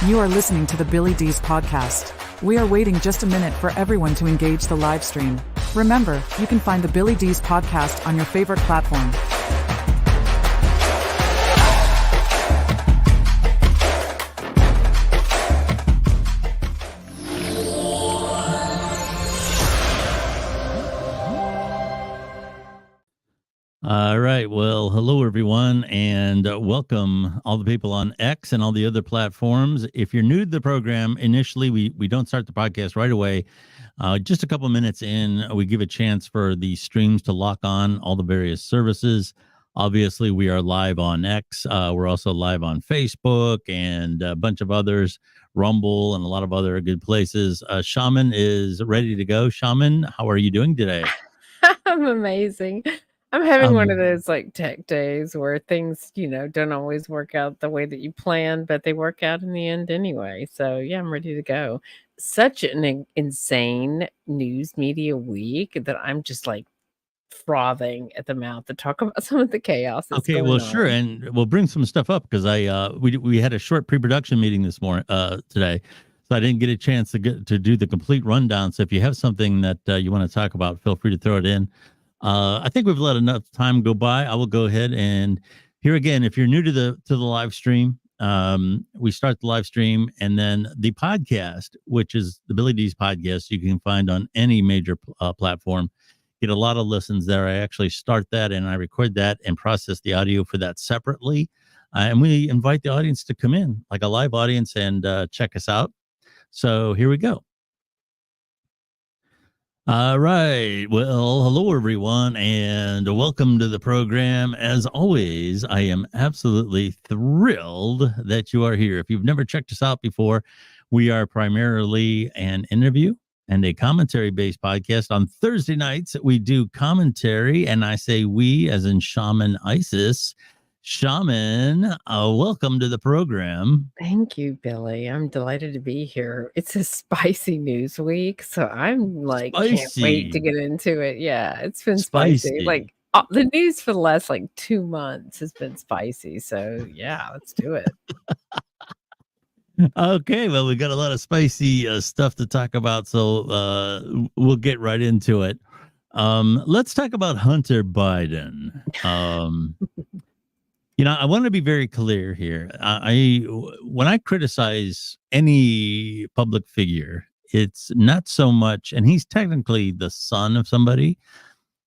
You are listening to the Billy Dees podcast. We are waiting just a minute for everyone to engage the live stream. Remember, you can find the Billy Dees podcast on your favorite platform. All right. Well, hello, everyone, and welcome all the people on X and all the other platforms. If you're new to the program, initially, we don't start the podcast right away. Just a couple minutes in, we give a chance for the streams to lock on all the various services. Obviously, we are live on X. We're also live on Facebook and a bunch of others, Rumble, and a lot of other good places. Shaman is ready to go. Shaman, how are you doing today? I'm amazing. I'm having one of those like tech days where things, don't always work out the way that you planned, but they work out in the end anyway. So yeah, I'm ready to go. Such an insane news media week that I'm just like frothing at the mouth to talk about some of the chaos that's Okay, going well, on. sure, and we'll bring some stuff up because we had a short pre-production meeting this morning today, so I didn't get a chance to do the complete rundown. So if you have something that you want to talk about, feel free to throw it in. I think we've let enough time go by. I will go ahead and here again, if you're new to the live stream, we start the live stream and then the podcast, which is the Billy Dees podcast, you can find on any major platform. Get a lot of listens there. I actually start that and I record that and process the audio for that separately. And we invite the audience to come in, like a live audience, and check us out. So here we go. All right. Well, hello, everyone, and welcome to the program. As always, I am absolutely thrilled that you are here. If you've never checked us out before, we are primarily an interview and a commentary-based podcast. On Thursday nights, we do commentary, and I say we as in Shamanisis. Shaman, welcome to the program. Thank you, Billy. I'm delighted to be here. It's a spicy news week, so I'm like, can't wait to get into it. Yeah, it's been spicy. Like the news for the last like 2 months has been spicy. So yeah, let's do it. Okay, well, we got a lot of spicy stuff to talk about, so we'll get right into it. Let's talk about Hunter Biden. I want to be very clear here. When I criticize any public figure, it's not so much, and he's technically the son of somebody,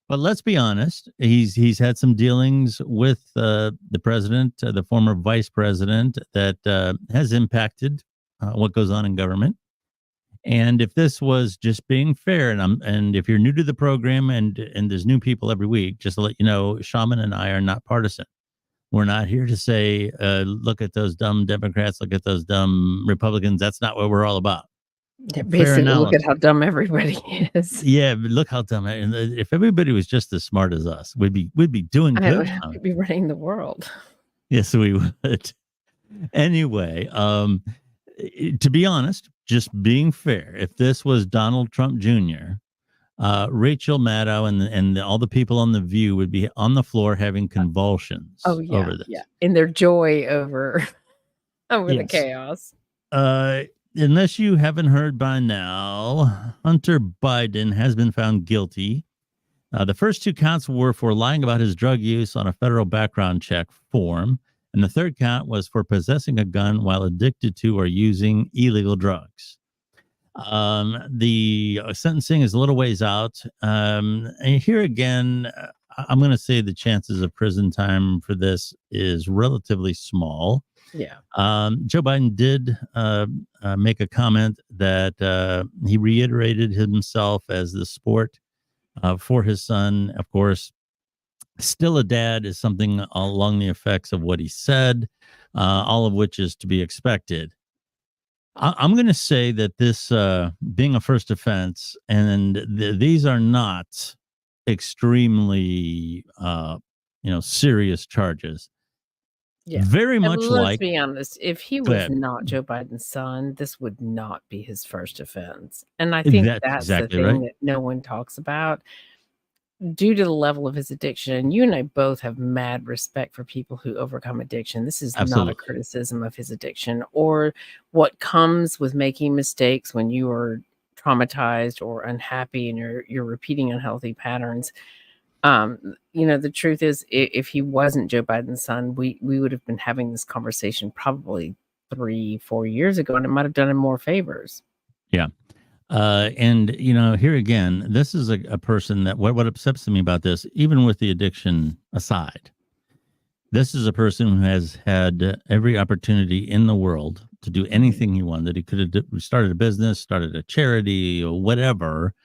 but let's be honest, he's had some dealings with the president, the former vice president, that has impacted what goes on in government. And if this was just being fair, and if you're new to the program, and there's new people every week, just to let you know, Shaman and I are not partisan. We're not here to say, look at those dumb Democrats, look at those dumb Republicans. That's not what we're all about. Yeah, basically, look at how dumb everybody is. Yeah, but look how dumb. And if everybody was just as smart as us, we'd be doing good. We'd be running the world. Yes, we would. Anyway, to be honest, just being fair, if this was Donald Trump Jr., Rachel Maddow and all the people on The View would be on the floor having convulsions over this. Yeah, in their joy over the chaos. Unless you haven't heard by now, Hunter Biden has been found guilty. The first 2 counts were for lying about his drug use on a federal background check form, and the third count was for possessing a gun while addicted to or using illegal drugs. The sentencing is a little ways out. And here again, I'm going to say the chances of prison time for this is relatively small. Yeah. Joe Biden did make a comment that he reiterated himself as the sport for his son. Of course, still a dad is something along the effects of what he said, all of which is to be expected. I'm going to say that this being a first offense, and these are not extremely, serious charges. Yeah. Very much let's like. Let's be honest. If he was not Joe Biden's son, this would not be his first offense. And I think that's exactly the thing that no one talks about. due to the level of his addiction, and you and I both have mad respect for people who overcome addiction. This is not a Absolutely. criticism of his addiction or what comes with making mistakes when you are traumatized or unhappy and you're repeating unhealthy patterns. The truth is, if he wasn't Joe Biden's son, we would have been having this conversation probably 3-4 years ago, and it might have done him more favors. Yeah. And here again, this is a person that what upsets me about this, even with the addiction aside, this is a person who has had every opportunity in the world to do anything he wanted. He could have started a business, started a charity, or whatever,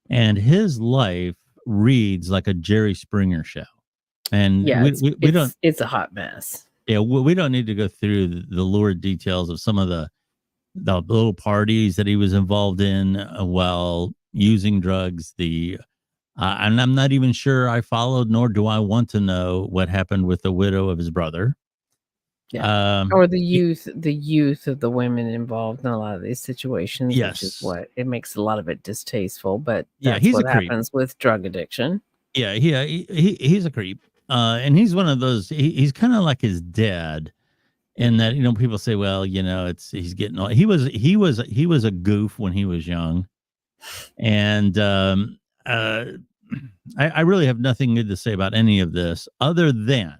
and his life reads like a Jerry Springer show. And Yeah, we don't. it's a hot mess. Yeah, we don't need to go through the lurid details of some of the little parties that he was involved in while using drugs. And I'm not even sure I followed, nor do I want to know what happened with the widow of his brother. Yeah. Or the youth of the women involved in a lot of these situations, which is Yes. what it makes a lot of it distasteful. But Yeah, that's he's a what creep. happens with drug addiction. Yeah, he's a creep. And he's one of those. He's kind of like his dad, in that people say, well, he's getting old. He was a goof when he was young, and I really have nothing good to say about any of this other than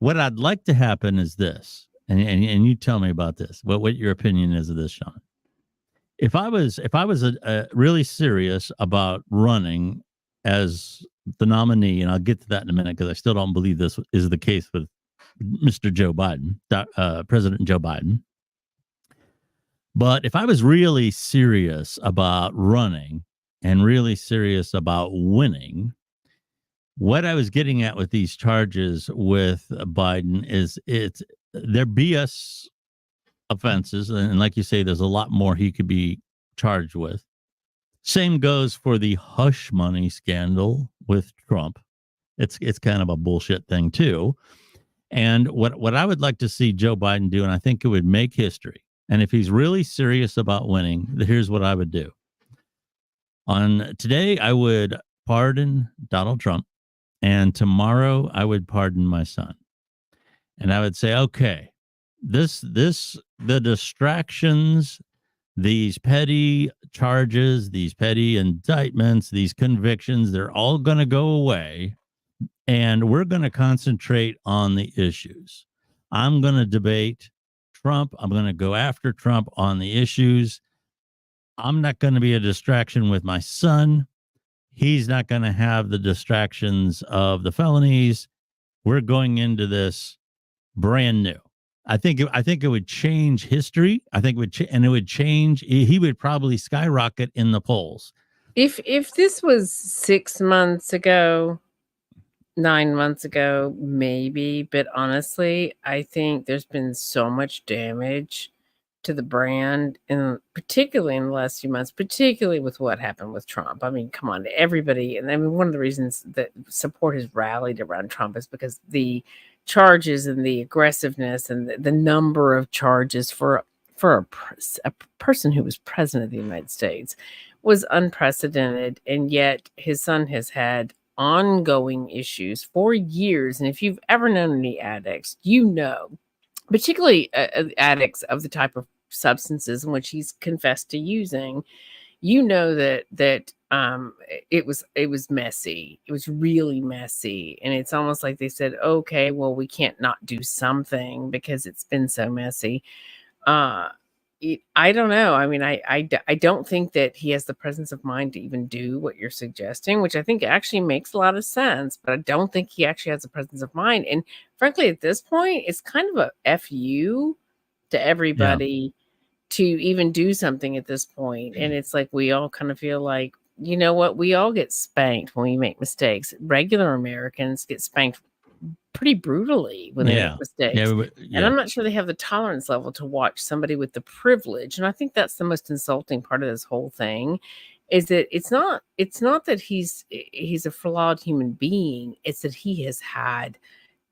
what I'd like to happen is this, and you tell me about this. What your opinion is of this, Sean? If I was really serious about running as the nominee, and I'll get to that in a minute because I still don't believe this is the case with Mr. Joe Biden, President Joe Biden. But if I was really serious about running and really serious about winning, what I was getting at with these charges with Biden is they're BS offenses. And like you say, there's a lot more he could be charged with. Same goes for the hush money scandal with Trump. It's kind of a bullshit thing too. And what I would like to see Joe Biden do, and I think it would make history, and if he's really serious about winning, here's what I would do. On today, I would pardon Donald Trump, and tomorrow I would pardon my son. And I would say, okay, the distractions, these petty charges, these petty indictments, these convictions, they're all going to go away. And we're going to concentrate on the issues. I'm going to debate Trump. I'm going to go after Trump on the issues. I'm not going to be a distraction with my son. He's not going to have the distractions of the felonies. We're going into this brand new. I think it would change history. I think it would change. He would probably skyrocket in the polls. If this was 6 months ago, 9 months ago, maybe, but honestly, I think there's been so much damage to the brand, and particularly in the last few months, particularly with what happened with Trump. I mean, come on, everybody. And I mean, one of the reasons that support has rallied around Trump is because the charges and the aggressiveness and the number of charges for a person who was president of the United States was unprecedented. And yet his son has had ongoing issues for years. And if you've ever known any addicts, particularly addicts of the type of substances in which he's confessed to using, that it was messy. It was really messy. And it's almost like they said, okay, well, we can't not do something because it's been so messy. I don't know. I mean, I don't think that he has the presence of mind to even do what you're suggesting, which I think actually makes a lot of sense, but I don't think he actually has the presence of mind. And frankly, at this point, it's kind of a FU to everybody to even do something at this point. And it's like, we all kind of feel like, you know what? We all get spanked when we make mistakes. Regular Americans get spanked pretty brutally when they make mistakes. And I'm not sure they have the tolerance level to watch somebody with the privilege. And I think that's the most insulting part of this whole thing, is that it's not that he's a flawed human being. It's that he has had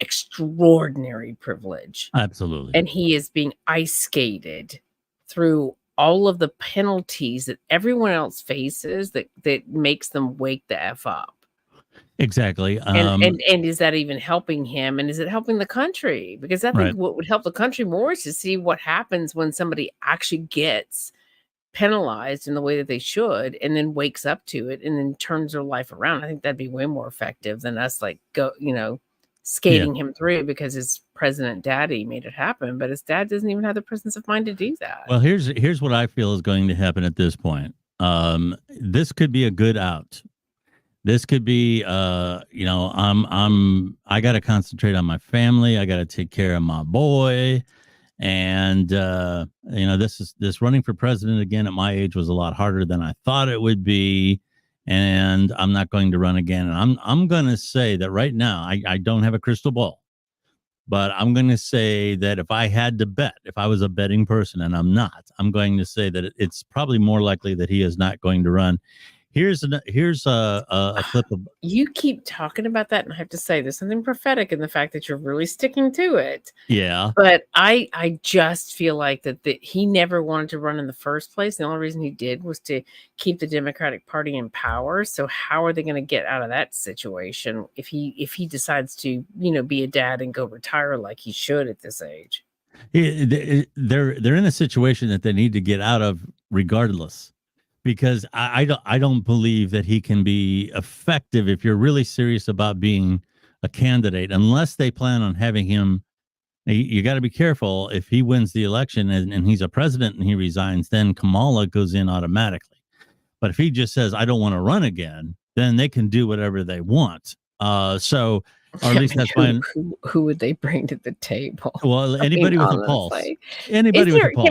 extraordinary privilege. Absolutely. And he is being ice skated through all of the penalties that everyone else faces that makes them wake the F up. Exactly. And is that even helping him? And is it helping the country? Because I think Right. what would help the country more is to see what happens when somebody actually gets penalized in the way that they should and then wakes up to it and then turns their life around. I think that'd be way more effective than us like Yeah. skating him through because his president daddy made it happen, but his dad doesn't even have the presence of mind to do that. Well, here's what I feel is going to happen at this point. This could be a good out. This could be, I got to concentrate on my family. I got to take care of my boy. And, this running for president again at my age was a lot harder than I thought it would be. And I'm not going to run again. And I'm going to say that right now, I don't have a crystal ball, but I'm going to say that if I had to bet, if I was a betting person, and I'm not, I'm going to say that it's probably more likely that he is not going to run. Here's a clip of. You keep talking about that, and I have to say there's something prophetic in the fact that you're really sticking to it. Yeah. But I just feel like that he never wanted to run in the first place. The only reason he did was to keep the Democratic Party in power. So how are they going to get out of that situation if he decides to, be a dad and go retire like he should at this age? They're in a situation that they need to get out of regardless. Because I don't believe that he can be effective if you're really serious about being a candidate, unless they plan on having him. You got to be careful if he wins the election and he's a president and he resigns, then Kamala goes in automatically. But if he just says, I don't want to run again, then they can do whatever they want. Or at least that's fine. Who would they bring to the table? Well, anybody with a pulse. Anybody with a pulse.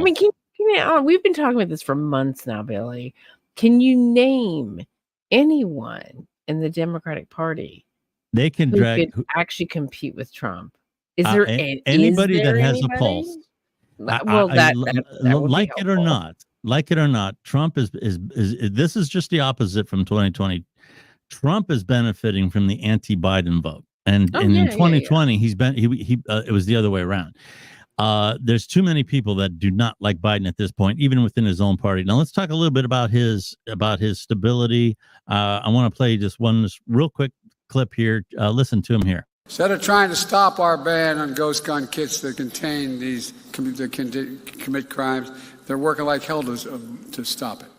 We've been talking about this for months now, Billy. Can you name anyone in the Democratic Party they can who could actually compete with Trump? Is there anybody that has a pulse? Well, that like it or not, Trump is this is just the opposite from 2020. Trump is benefiting from the anti-Biden vote, and in 2020 it was the other way around. There's too many people that do not like Biden at this point, even within his own party. Now let's talk a little bit about his stability. I want to play just one real quick clip here. Listen to him here. Instead of trying to stop our ban on ghost gun kits that contain that can commit crimes, they're working like hell to stop it.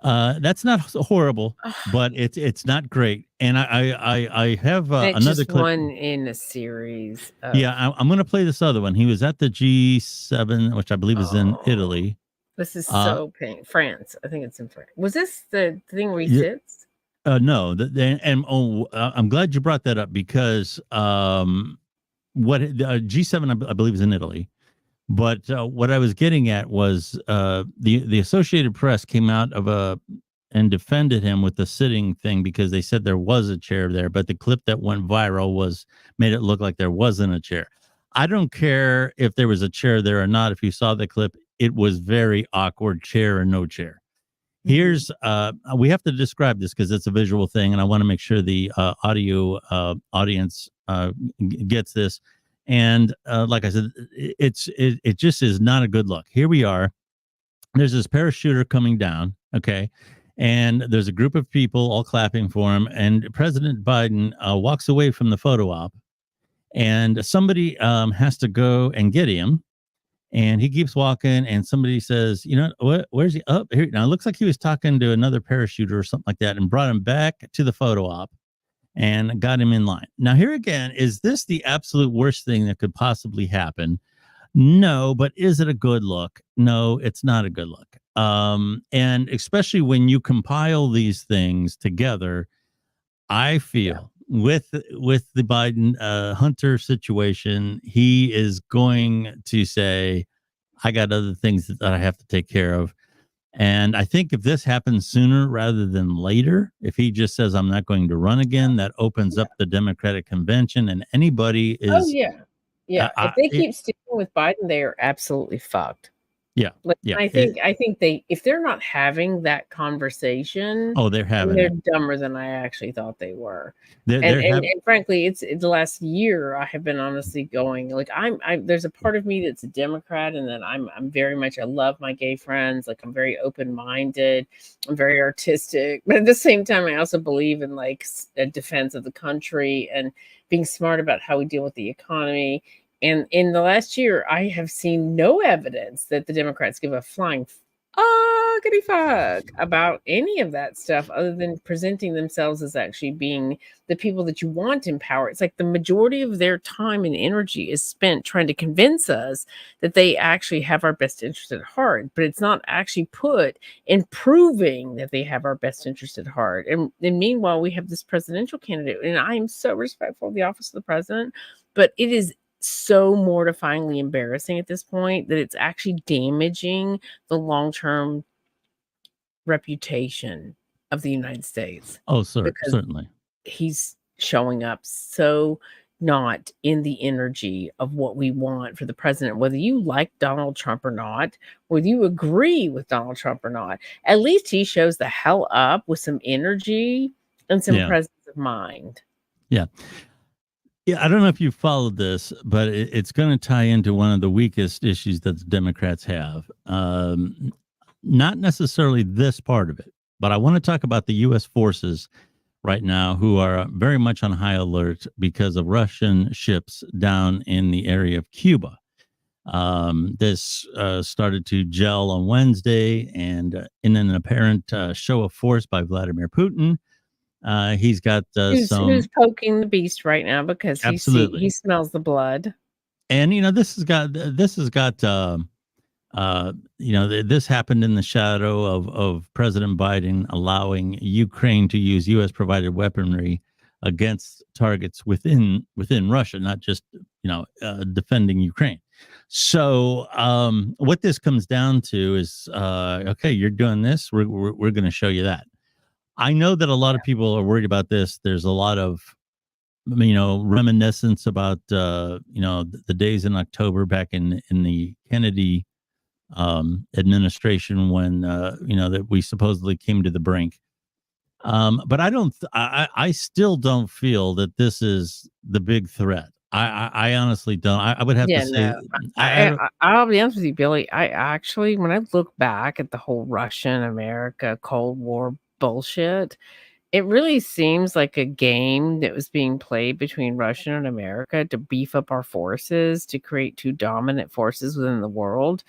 That's not horrible, but it's not great. And I have another clip. One in a series. Yeah, I'm going to play this other one. He was at the G7, which I believe is in Italy. This is so painful. France. I think it's in France. Was this the thing where he sits? No. I'm glad you brought that up because what G7 I believe is in Italy. But what I was getting at was the Associated Press came out and defended him with the sitting thing because they said there was a chair there, but the clip that went viral made it look like there wasn't a chair. I don't care if there was a chair there or not. If you saw the clip, it was very awkward, chair or no chair. Here's we have to describe this because it's a visual thing, and I want to make sure the audio audience gets this. And like I said, it just is not a good look. Here we are. There's this parachuter coming down. Okay. And there's a group of people all clapping for him. And President Biden walks away from the photo op. And somebody has to go and get him. And he keeps walking. And somebody says, where's he? Up here. Now, it looks like he was talking to another parachuter or something like that and brought him back to the photo op. And got him in line. Now, here again, is this the absolute worst thing that could possibly happen? No, but is it a good look? No, it's not a good look. And especially when you compile these things together, I feel with the Biden Hunter situation, he is going to say, I got other things that I have to take care of. And I think if this happens sooner rather than later, if he just says, I'm not going to run again, that opens up the Democratic convention and anybody is. Oh, yeah. Yeah. If they keep sticking with Biden, they are absolutely fucked. Yeah. Like, Yeah. I think they, if they're not having that conversation, They're having they're it. dumber than I actually thought they were. They're having. And frankly, it's the last year I have been honestly going like there's a part of me that's a Democrat, and then I'm very much, I love my gay friends. Like, I'm very open minded. I'm very artistic, but at the same time, I also believe in like a defense of the country and being smart about how we deal with the economy. And in the last year, I have seen no evidence that the Democrats give a flying fuckity fuck about any of that stuff other than presenting themselves as actually being the people that you want in power. It's like the majority of their time and energy is spent trying to convince us that they actually have our best interest at heart, but it's not actually put in proving that they have our best interest at heart. And meanwhile, we have this presidential candidate, and I am so respectful of the office of the president, but it is so mortifyingly embarrassing at this point that it's actually damaging the long-term reputation of the United States, Oh, sir, because certainly. he's showing up so not in the energy of what we want for the president, whether you like Donald Trump or not, whether you agree with Donald Trump or not. At least he shows the hell up with some energy and some Yeah. presence of mind. Yeah. Yeah, I don't know if you followed this, but it's going to tie into one of the weakest issues that the Democrats have. Not necessarily this part of it, but I want to talk about the U.S. forces right now who are very much on high alert because of Russian ships down in the area of Cuba. This started to gel on Wednesday, and in an apparent show of force by Vladimir Putin, he's got Who's poking the beast right now because absolutely. he smells the blood. And this has got this happened in the shadow of President Biden allowing Ukraine to use U.S. provided weaponry against targets within Russia, not just defending Ukraine. So what this comes down to is okay, you're doing this, we're going to show you that. I know that a lot of people are worried about this. There's a lot of reminiscence about the days in October back in the Kennedy administration when that we supposedly came to the brink. But I still don't feel that this is the big threat. I honestly don't. I would have to say. No. I'll be honest with you, Billy. I actually, when I look back at the whole Russian America Cold War bullshit, it really seems like a game that was being played between Russia and America to beef up our forces, to create two dominant forces within the world.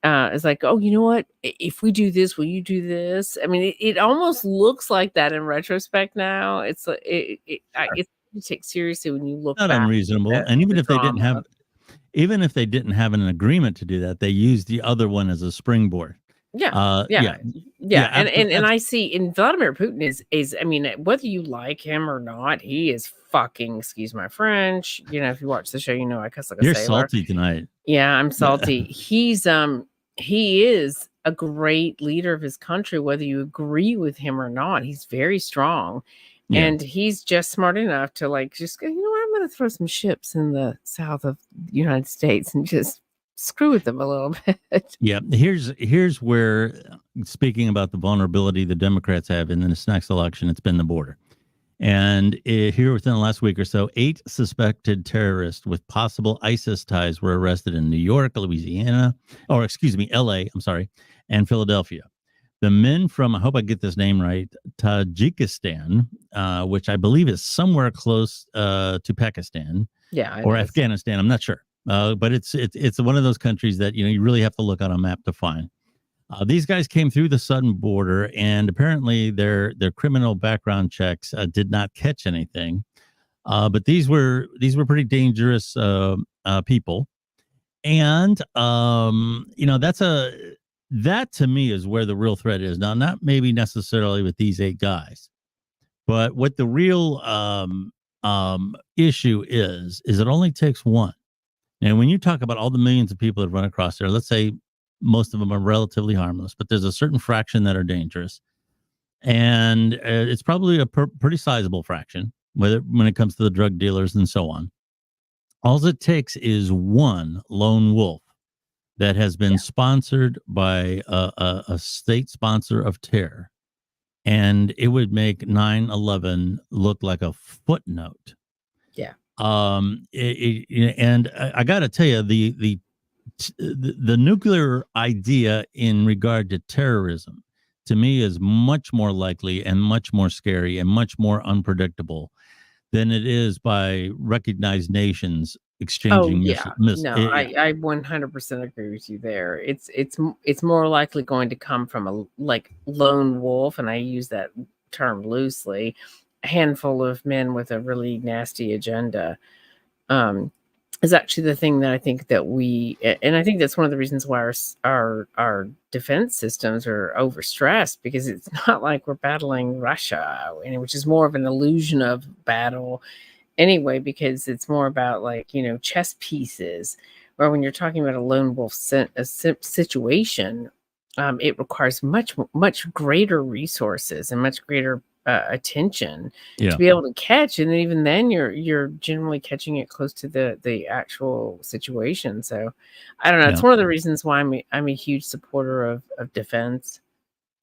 It's like, oh, you know what? If we do this, will you do this? I mean, it almost looks like that in retrospect now. It's like it's you take seriously when you look not back unreasonable. And even if they didn't have an agreement to do that, they used the other one as a springboard. Yeah. And I see in Vladimir Putin is I mean, whether you like him or not, he is fucking, excuse my French. If you watch the show, I cuss like a You're sailor. salty tonight. Yeah, I'm salty. He is a great leader of his country, whether you agree with him or not. He's very strong. Yeah. And he's just smart enough to just go, I'm going to throw some ships in the south of the United States and just screw with them a little bit. Yeah, here's where, speaking about the vulnerability the Democrats have in this next election, it's been the border. And here within the last week or so, 8 suspected terrorists with possible ISIS ties were arrested in New York, LA, and Philadelphia. The men from, I hope I get this name right, Tajikistan, which I believe is somewhere close to Pakistan, or Afghanistan. I'm not sure. But it's one of those countries that you really have to look on a map to find. These guys came through the southern border, and apparently their criminal background checks did not catch anything. But these were pretty dangerous people, and that to me is where the real threat is now. Not maybe necessarily with these 8 guys, but what the real issue is it only takes one. And when you talk about all the millions of people that run across there, let's say most of them are relatively harmless, but there's a certain fraction that are dangerous. And it's probably a pretty sizable fraction, when it comes to the drug dealers and so on. All it takes is one lone wolf that has been sponsored by a state sponsor of terror, and it would make 9/11 look like a footnote. Yeah. And I got to tell you, the nuclear idea in regard to terrorism, to me, is much more likely and much more scary and much more unpredictable than it is by recognized nations Oh exchanging yeah, no, I 100% agree with you there. It's more likely going to come from a like lone wolf, and I use that term loosely, a handful of men with a really nasty agenda. Um, is actually the thing that I think that and I think that's one of the reasons why our defense systems are overstressed, because it's not like we're battling Russia, which is more of an illusion of battle anyway, because it's more about like, chess pieces, where when you're talking about a lone wolf situation, it requires much greater resources and much greater attention to be able to catch, and then even then you're generally catching it close to the actual situation. So I don't know, it's one of the reasons why I'm a huge supporter of defense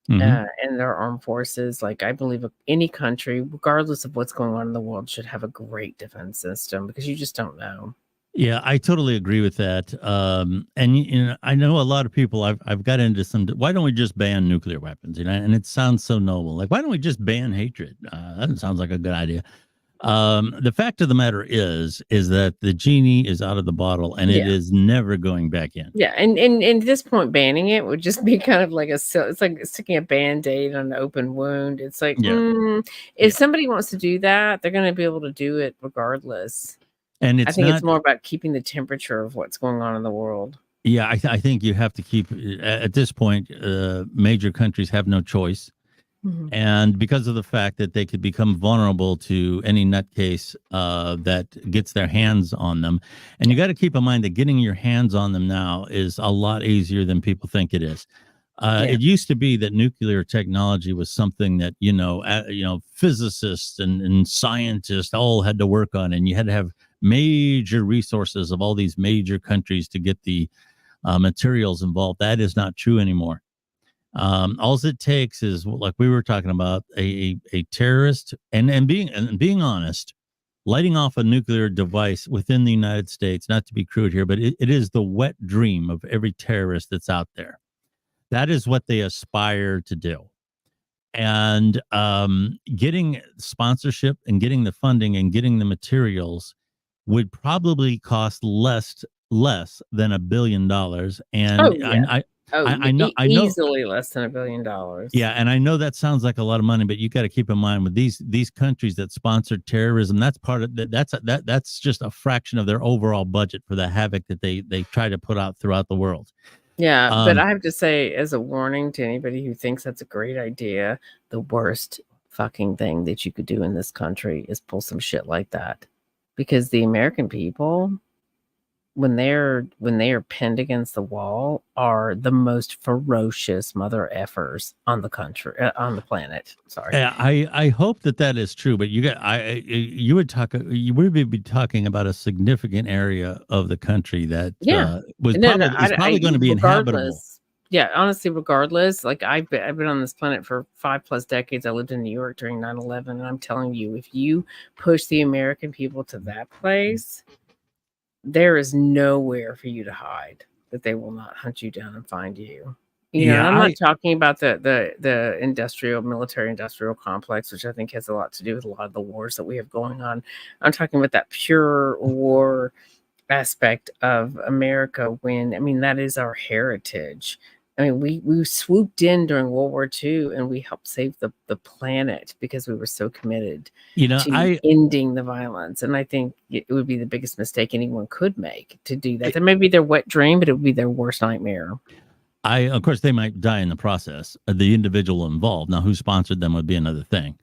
and their armed forces. Like, I believe any country, regardless of what's going on in the world, should have a great defense system, because you just don't know. Yeah, I totally agree with that. And I know a lot of people. I've got into some. Why don't we just ban nuclear weapons? And it sounds so noble. Like, why don't we just ban hatred? That sounds like a good idea. The fact of the matter is that the genie is out of the bottle, and it is never going back in. Yeah, and at this point, banning it would just be kind of like it's like sticking a Band-Aid on an open wound. It's like, if somebody wants to do that, they're going to be able to do it regardless. And I think it's more about keeping the temperature of what's going on in the world. Yeah, I think you have to keep, at this point, major countries have no choice. And because of the fact that they could become vulnerable to any nutcase that gets their hands on them. And you got to keep in mind that getting your hands on them now is a lot easier than people think it is. It used to be that nuclear technology was something that, physicists and scientists all had to work on, and you had to have major resources of all these major countries to get the materials involved. That is not true anymore. All it takes is, like we were talking about, a terrorist and being honest, lighting off a nuclear device within the United States, not to be crude here, but it is the wet dream of every terrorist that's out there. That is what they aspire to do. And getting sponsorship and getting the funding and getting the materials would probably cost less than $1 billion. And I know easily less than $1 billion. Yeah, and I know that sounds like a lot of money, but you got to keep in mind, with these countries that sponsor terrorism, that's part of that's just a fraction of their overall budget for the havoc that they try to put out throughout the world. Yeah, but I have to say, as a warning to anybody who thinks that's a great idea, the worst fucking thing that you could do in this country is pull some shit like that. Because the American people, when they are pinned against the wall, are the most ferocious mother effers on the country, on the planet. Sorry. I hope that is true, but you would be talking about a significant area of the country that was probably going to be inhabitable. Yeah, honestly, regardless, like I've been on this planet for 5+ decades. I lived in New York during 9/11, and I'm telling you, if you push the American people to that place, there is nowhere for you to hide that they will not hunt you down and find you. I'm not talking about the military industrial complex, which I think has a lot to do with a lot of the wars that we have going on. I'm talking about that pure war aspect of America, that is our heritage. We swooped in during World War II, and we helped save the planet because we were so committed to ending the violence. And I think it would be the biggest mistake anyone could make to do that. That may be their wet dream, but it would be their worst nightmare. Of course, they might die in the process, the individual involved. Now, who sponsored them would be another thing.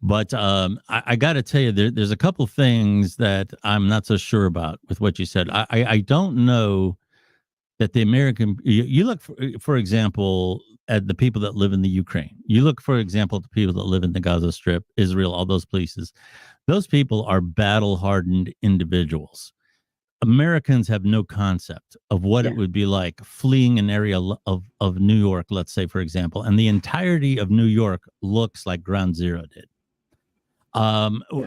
But I got to tell you, there's a couple things that I'm not so sure about with what you said. I don't know that the American, you look, for example, at the people that live in the Ukraine. You look, for example, at the people that live in the Gaza Strip, Israel, all those places. Those people are battle-hardened individuals. Americans have no concept of what it would be like fleeing an area of New York, let's say, for example, and the entirety of New York looks like Ground Zero did.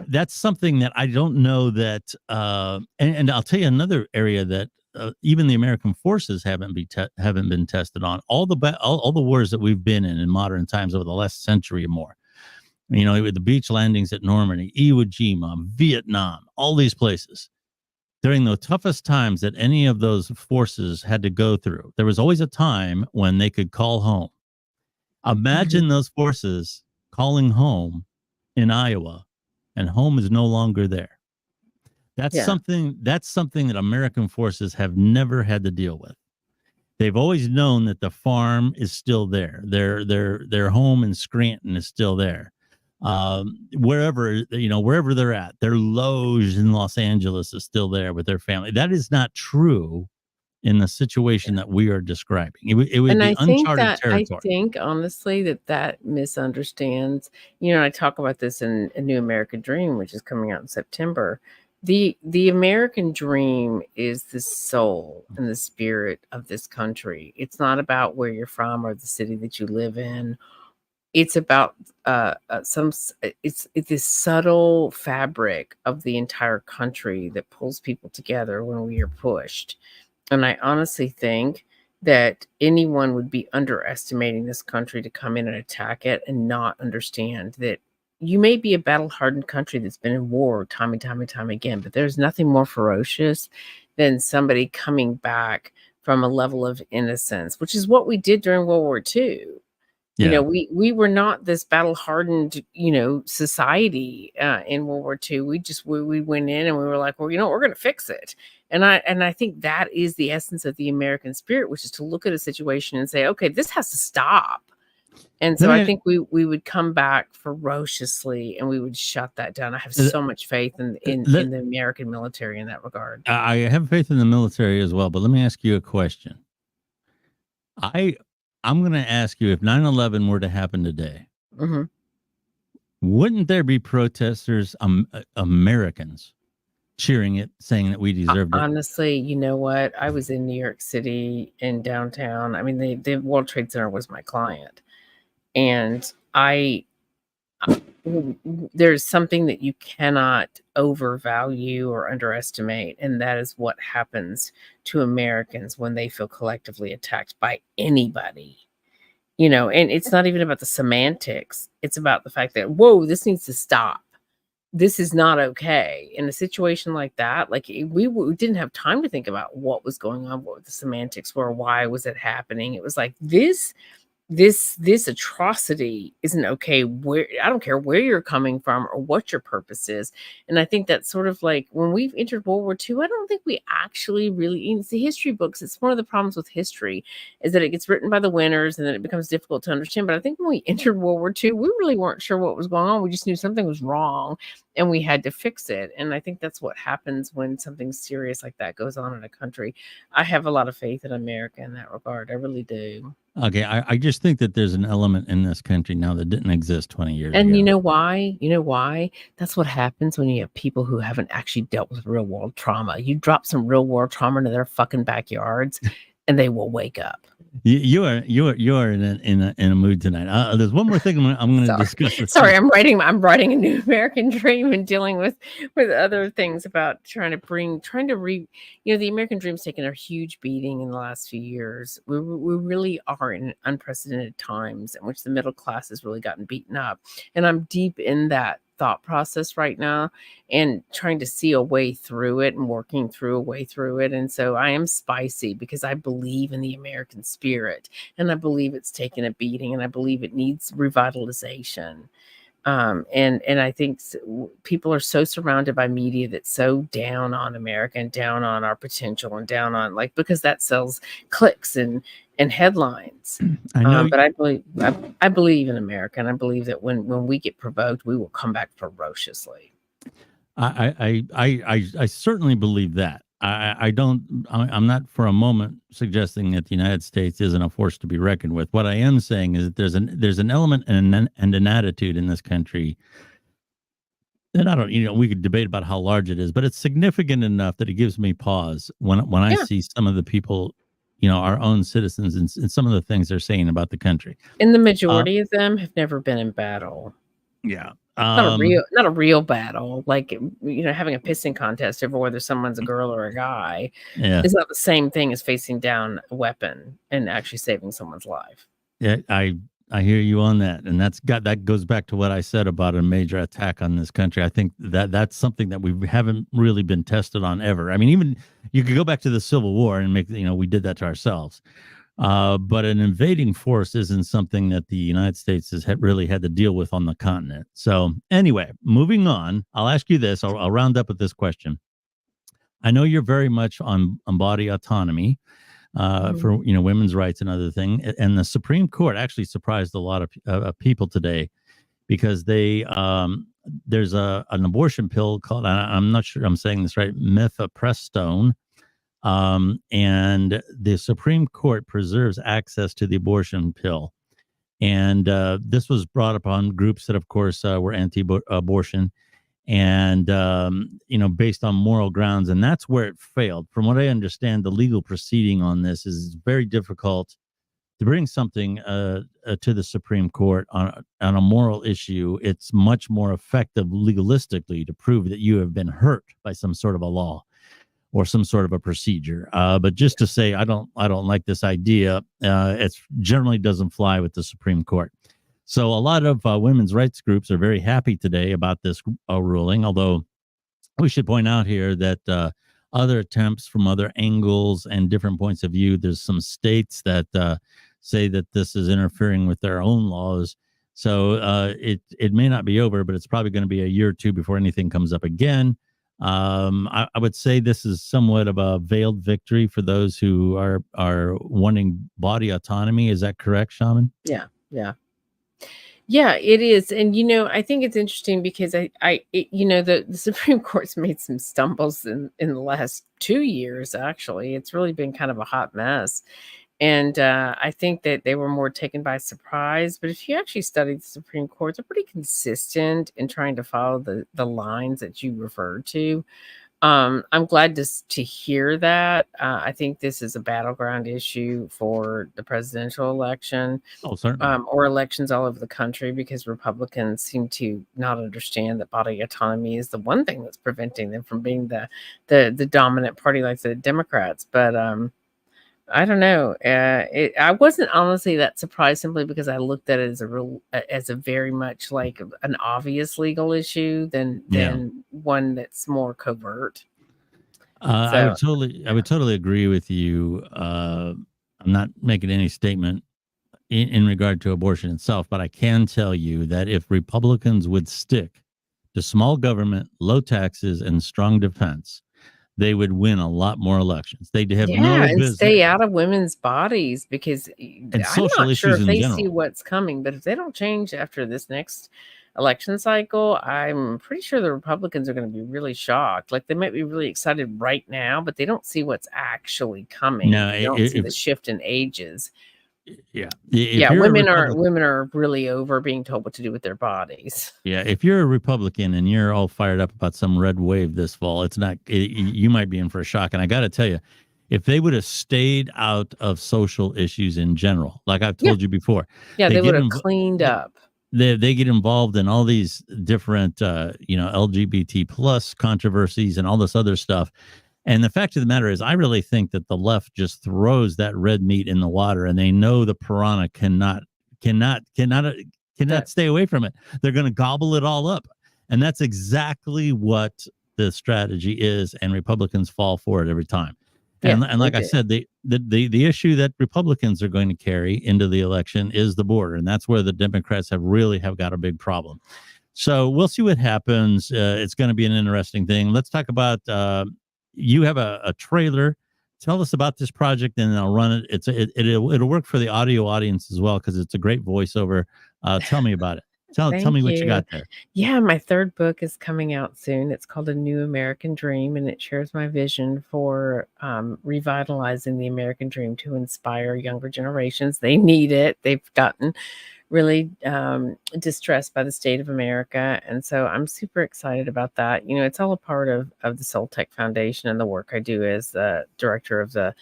That's something that I don't know that, and I'll tell you another area that even the American forces haven't been tested on. All the wars that we've been in modern times over the last century or more. You know, with the beach landings at Normandy, Iwo Jima, Vietnam, all these places. During the toughest times that any of those forces had to go through, there was always a time when they could call home. Imagine those forces calling home in Iowa, and home is no longer there. That's something that American forces have never had to deal with. They've always known that the farm is still there. Their home in Scranton is still there. Wherever they're at, their loge in Los Angeles is still there with their family. That is not true in the situation that we are describing. It would be uncharted territory. I think honestly that misunderstands. You know, I talk about this in A New American Dream, which is coming out in September. The American dream is the soul and the spirit of this country. It's not about where you're from or the city that you live in. It's about it's this subtle fabric of the entire country that pulls people together when we are pushed. And I honestly think that anyone would be underestimating this country to come in and attack it and not understand that you may be a battle-hardened country that's been in war time and time again, but there's nothing more ferocious than somebody coming back from a level of innocence, which is what we did during World War II. You know, we were not this battle-hardened, society in World War II. We went in and we were like, well, we're going to fix it. And I think that is the essence of the American spirit, which is to look at a situation and say, okay, this has to stop. And so I think we would come back ferociously and we would shut that down. I have so much faith in the American military in that regard. I have faith in the military as well, but let me ask you a question. I'm going to ask you, if 9/11 were to happen today, wouldn't there be protesters, Americans, cheering it, saying that we deserved it? Honestly, you know what? I was in New York City in downtown. I mean, the World Trade Center was my client. And there's something that you cannot overvalue or underestimate, and that is what happens to Americans when they feel collectively attacked by anybody. And it's not even about the semantics. It's about the fact that, whoa, this needs to stop. This is not okay. In a situation like that, like we didn't have time to think about what was going on, what the semantics were, why was it happening. It was like this atrocity isn't okay. I don't care where you're coming from or what your purpose is. And I think that's sort of like when we've entered World War II, I don't think we actually really, it's the history books. It's one of the problems with history is that it gets written by the winners and then it becomes difficult to understand. But I think when we entered World War II, we really weren't sure what was going on. We just knew something was wrong and we had to fix it. And I think that's what happens when something serious like that goes on in a country. I have a lot of faith in America in that regard. I really do. Okay, I just think that there's an element in this country now that didn't exist 20 years ago. And you know why? That's what happens when you have people who haven't actually dealt with real world trauma. You drop some real world trauma into their fucking backyards and they will wake up. You are in a mood tonight. There's one more thing I'm going to discuss. Sorry, I'm writing A New American Dream and dealing with other things about the American Dream's taken a huge beating in the last few years. We really are in unprecedented times in which the middle class has really gotten beaten up, and I'm deep in that thought process right now and trying to see a way through it and working through a way through it. And so I am spicy because I believe in the American spirit and I believe it's taken a beating and I believe it needs revitalization. And I think people are so surrounded by media that's so down on America and down on our potential and down on because that sells clicks and headlines. I know, but I believe in America, and I believe that when we get provoked, we will come back ferociously. I certainly believe that. I'm not for a moment suggesting that the United States isn't a force to be reckoned with. What I am saying is that there's an element and an attitude in this country and I don't, we could debate about how large it is, but it's significant enough that it gives me pause when I Yeah. see some of the people, our own citizens, and some of the things they're saying about the country. And the majority of them have never been in battle. Yeah. Not a real battle, like, having a pissing contest over whether someone's a girl or a guy Yeah. is not the same thing as facing down a weapon and actually saving someone's life. Yeah, I hear you on that, and that goes back to what I said about a major attack on this country. I think that's something that we haven't really been tested on ever. I mean, even you could go back to the Civil War and make we did that to ourselves. But an invading force isn't something that the United States has really had to deal with on the continent. So anyway, moving on, I'll ask you this. I'll round up with this question. I know you're very much on body autonomy for women's rights and other thing. And the Supreme Court actually surprised a lot of people today because there's an abortion pill called, I'm not sure I'm saying this right, mifepristone. And the Supreme Court preserves access to the abortion pill. And this was brought upon groups that, of course, were anti-abortion and, based on moral grounds. And that's where it failed. From what I understand, the legal proceeding on this is very difficult to bring something to the Supreme Court on a moral issue. It's much more effective legalistically to prove that you have been hurt by some sort of a law or some sort of a procedure. But just to say, I don't like this idea. It generally doesn't fly with the Supreme Court. So a lot of women's rights groups are very happy today about this ruling, although we should point out here that other attempts from other angles and different points of view, there's some states that say that this is interfering with their own laws. So it may not be over, but it's probably going to be a year or two before anything comes up again. I would say this is somewhat of a veiled victory for those who are wanting body autonomy. Is that correct, Shaman? Yeah. Yeah, it is. And, I think it's interesting because the Supreme Court's made some stumbles in the last 2 years, actually. It's really been kind of a hot mess. And I think that they were more taken by surprise. But if you actually study the Supreme Court, they're pretty consistent in trying to follow the lines that you referred to. I'm glad to hear that. I think this is a battleground issue for the presidential election, Oh, certainly. or elections all over the country, because Republicans seem to not understand that body autonomy is the one thing that's preventing them from being the dominant party like the Democrats. But I don't know. I wasn't honestly that surprised, simply because I looked at it as a very much like an obvious legal issue than one that's more covert. I would totally agree with you. I'm not making any statement in regard to abortion itself, but I can tell you that if Republicans would stick to small government, low taxes, and strong defense, they would win a lot more elections. They'd have no business. Stay out of women's bodies, because And I'm social not sure issues if in they general. see what's coming. But if they don't change after this next election cycle, I'm pretty sure the Republicans are going to be really shocked. Like, they might be really excited right now, but they don't see what's actually coming. No, They don't see the shift in ages. Yeah. Women are really over being told what to do with their bodies. Yeah, if you're a Republican and you're all fired up about some red wave this fall, you might be in for a shock. And I got to tell you, if they would have stayed out of social issues in general, like I've told you before, they would have cleaned up. They get involved in all these different, LGBT plus controversies and all this other stuff. And the fact of the matter is, I really think that the left just throws that red meat in the water, and they know the piranha cannot stay away from it. They're going to gobble it all up. And that's exactly what the strategy is. And Republicans fall for it every time. And like I said, the issue that Republicans are going to carry into the election is the border. And that's where the Democrats have got a big problem. So we'll see what happens. It's going to be an interesting thing. Let's talk about, you have a trailer. Tell us about this project, and I'll run it. It'll work for the audio audience as well, because it's a great voiceover. Tell me about it. Tell me what you got there. Yeah, my third book is coming out soon. It's called A New American Dream, and it shares my vision for revitalizing the American dream to inspire younger generations. They need it. They've gotten really distressed by the state of America. And so I'm super excited about that. It's all a part of the Soul Tech Foundation and the work I do as the director of the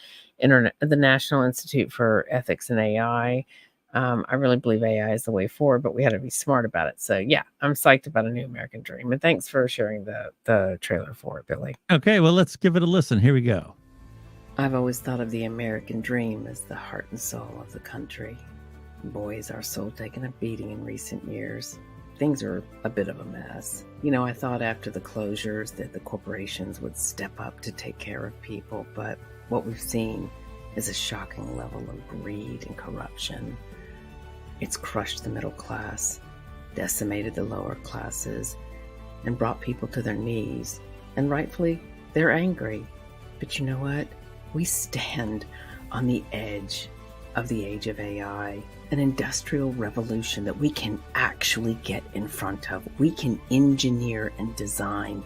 National Institute for Ethics and AI. I really believe AI is the way forward, but we had to be smart about it. So yeah, I'm psyched about A New American Dream. And thanks for sharing the trailer for it, Billy. Okay, well, let's give it a listen. Here we go. I've always thought of the American dream as the heart and soul of the country. Boy, has our soul taken a beating in recent years. Things are a bit of a mess. I thought after the closures that the corporations would step up to take care of people, but what we've seen is a shocking level of greed and corruption. It's crushed the middle class, decimated the lower classes, and brought people to their knees. And rightfully, they're angry. But you know what? We stand on the edge of the age of AI, an industrial revolution that we can actually get in front of. We can engineer and design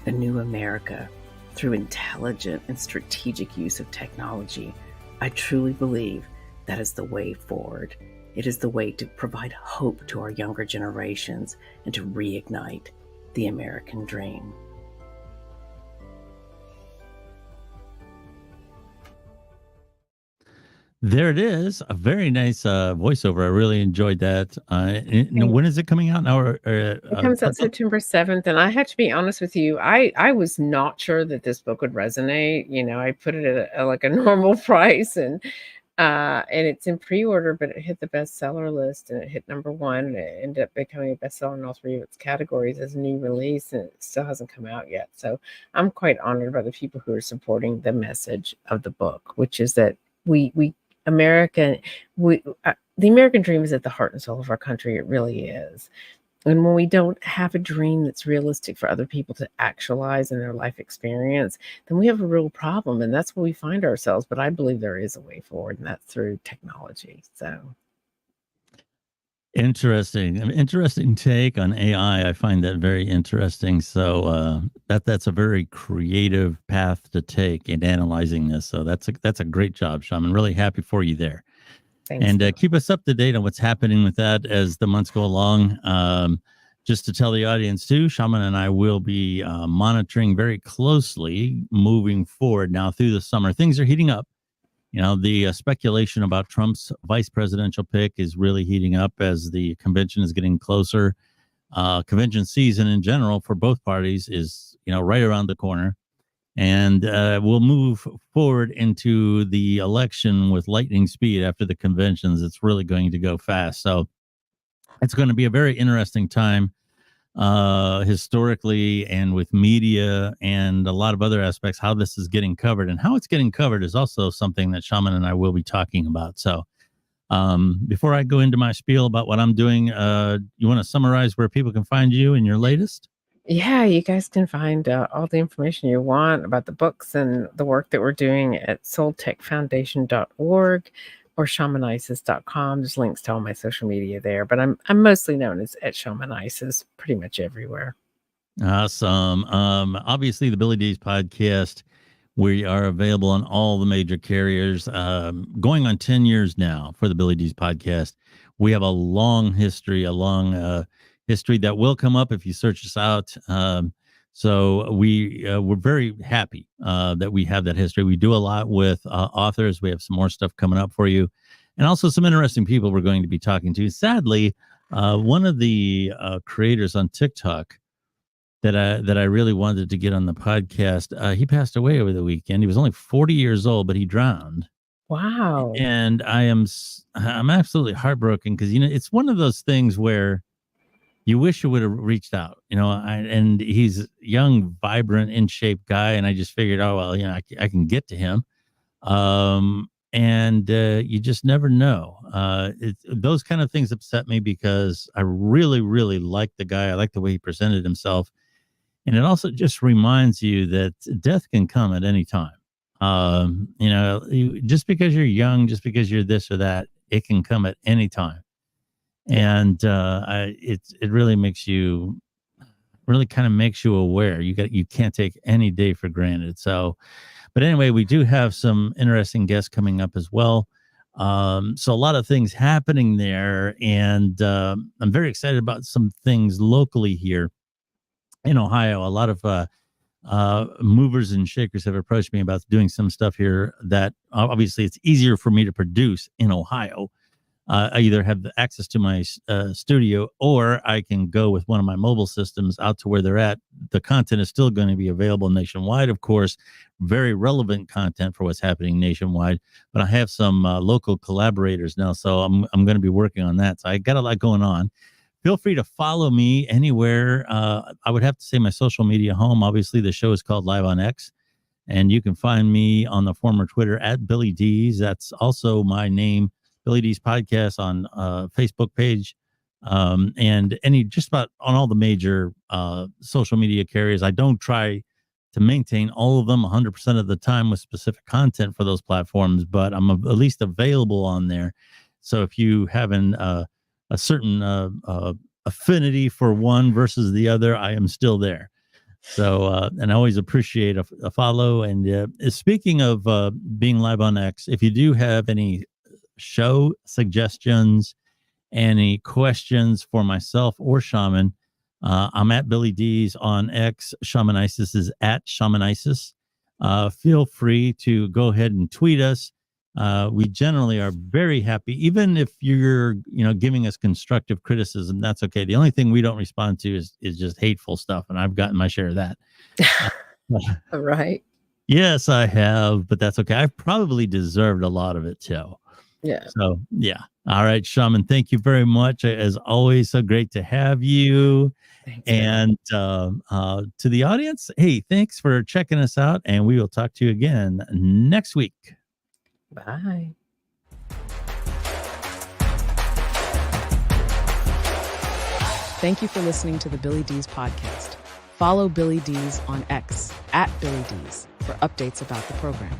a new America through intelligent and strategic use of technology. I truly believe that is the way forward. It is the way to provide hope to our younger generations and to reignite the American dream. There it is. A very nice voiceover. I really enjoyed that. When is it coming out now? It comes out September 7th. And I have to be honest with you, I was not sure that this book would resonate. I put it at a normal price, and it's in pre-order, but it hit the bestseller list and it hit #1. And it ended up becoming a bestseller in all 3 of its categories as a new release, and it still hasn't come out yet. So I'm quite honored by the people who are supporting the message of the book, which is that the American dream is at the heart and soul of our country. It really is. And when we don't have a dream that's realistic for other people to actualize in their life experience, then we have a real problem. And that's where we find ourselves. But I believe there is a way forward, and that's through technology. So interesting take on AI. I find that very interesting. So that's a very creative path to take in analyzing this. So that's a great job, Shaman. Really happy for you there. thanks. And keep us up to date on what's happening with that as the months go along. Just to tell the audience too, Shaman and I will be monitoring very closely moving forward now through the summer. Things are heating up. The speculation about Trump's vice presidential pick is really heating up as the convention is getting closer. Convention season in general for both parties is, right around the corner. And we'll move forward into the election with lightning speed after the conventions. It's really going to go fast. So it's going to be a very interesting time historically and with media and a lot of other aspects, how this is getting covered. And how it's getting covered is also something that Shaman and I will be talking about. So before I go into my spiel about what I'm doing, you want to summarize where people can find you and your latest? Yeah, you guys can find all the information you want about the books and the work that we're doing at soultechfoundation.org or shamanisis.com. There's links to all my social media there, but I'm mostly known as at Shamanisis pretty much everywhere. Awesome. Obviously, the Billy Dees podcast, we are available on all the major carriers. Going on 10 years now for the Billy Dees podcast. We have a long history, history that will come up if you search us out. So we're very happy that we have that history. We do a lot with authors. We have some more stuff coming up for you, and also some interesting people we're going to be talking to. Sadly, one of the creators on TikTok that I really wanted to get on the podcast, he passed away over the weekend. He was only 40 years old, but he drowned. Wow. And I'm absolutely heartbroken because it's one of those things where you wish you would have reached out, and he's a young, vibrant, in shape guy. And I just figured, oh, well, I can get to him. And you just never know. Those kind of things upset me because I really, really like the guy. I like the way he presented himself. And it also just reminds you that death can come at any time. Just because you're young, just because you're this or that, it can come at any time. And it really makes you kind of makes you aware you can't take any day for granted. So, but anyway, we do have some interesting guests coming up as well. So a lot of things happening there, and I'm very excited about some things locally here in Ohio. A lot of movers and shakers have approached me about doing some stuff here that obviously it's easier for me to produce in Ohio. I either have the access to my studio, or I can go with one of my mobile systems out to where they're at. The content is still going to be available nationwide, of course, very relevant content for what's happening nationwide. But I have some local collaborators now, so I'm going to be working on that. So I got a lot going on. Feel free to follow me anywhere. I would have to say my social media home. Obviously, the show is called Live on X, and you can find me on the former Twitter at Billy Dees. That's also my name. Billy Dees Podcast on Facebook page, and just about on all the major social media carriers. I don't try to maintain all of them 100% of the time with specific content for those platforms, but I'm at least available on there. So if you have a certain affinity for one versus the other, I am still there. So, and I always appreciate a follow. And speaking of being live on X, if you do have any show suggestions, any questions for myself or Shaman, I'm at Billy Dees on X. Shamanisis is at Shamanisis. Feel free to go ahead and tweet us. We generally are very happy, even if you're giving us constructive criticism. That's okay. The only thing we don't respond to is just hateful stuff, and I've gotten my share of that. All right. Yes, I have, but that's okay. I've probably deserved a lot of it too. Yeah. So, yeah. All right, Shaman, thank you very much. As always, so great to have you. Thanks, and to the audience, hey, thanks for checking us out, and we will talk to you again next week. Bye. Thank you for listening to the Billy Dees podcast. Follow Billy Dees on X at Billy Dees for updates about the program.